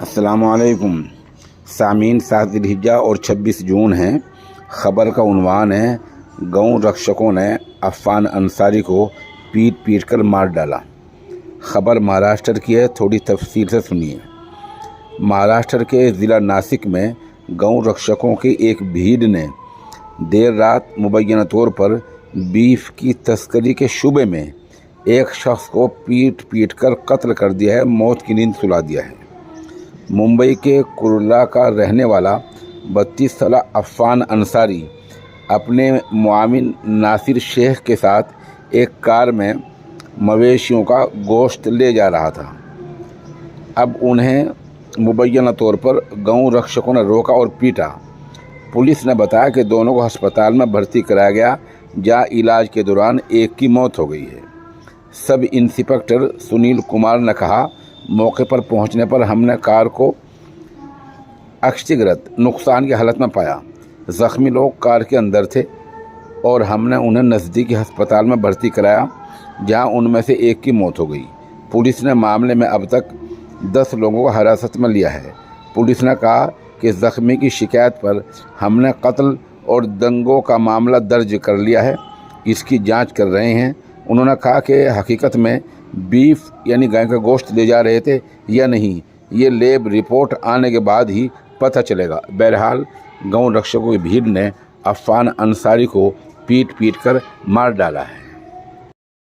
अस्सलामुअलैकुम सामीन। 7 ज़िलहिज्जा और 26 जून है। ख़बर का उन्वान है, गौ रक्षकों ने अफ़ान अंसारी को पीट पीट कर मार डाला। ख़बर महाराष्ट्र की है, थोड़ी तफसील से सुनिए। महाराष्ट्र के ज़िला नासिक में गौ रक्षकों की एक भीड़ ने देर रात मुबैना तौर पर बीफ की तस्करी के शुबे में एक शख्स को पीट पीट कर कत्ल कर दिया है, मौत की नींद सुला दिया है। मुंबई के कुर्ला का रहने वाला 32 साला अफ़ान अंसारी अपने मुआविन नासिर शेख के साथ एक कार में मवेशियों का गोश्त ले जा रहा था। अब उन्हें मुबैना तौर पर गौ रक्षकों ने रोका और पीटा। पुलिस ने बताया कि दोनों को अस्पताल में भर्ती कराया गया, जहां इलाज के दौरान एक की मौत हो गई है। सब इंस्पेक्टर सुनील कुमार ने कहा, मौके पर पहुंचने पर हमने कार को अक्षतिग्रस्त नुकसान की हालत में पाया। ज़ख्मी लोग कार के अंदर थे और हमने उन्हें नज़दीकी अस्पताल में भर्ती कराया, जहां उनमें से एक की मौत हो गई। पुलिस ने मामले में अब तक 10 लोगों को हिरासत में लिया है। पुलिस ने कहा कि ज़ख्मी की शिकायत पर हमने कत्ल और दंगों का मामला दर्ज कर लिया है, इसकी जांच कर रहे हैं। उन्होंने कहा कि हकीकत में बीफ यानी गाय का गोश्त ले जा रहे थे या नहीं, ये लैब रिपोर्ट आने के बाद ही पता चलेगा। बहरहाल गौ रक्षकों की भीड़ ने अफ़ान अंसारी को पीट पीट कर मार डाला है।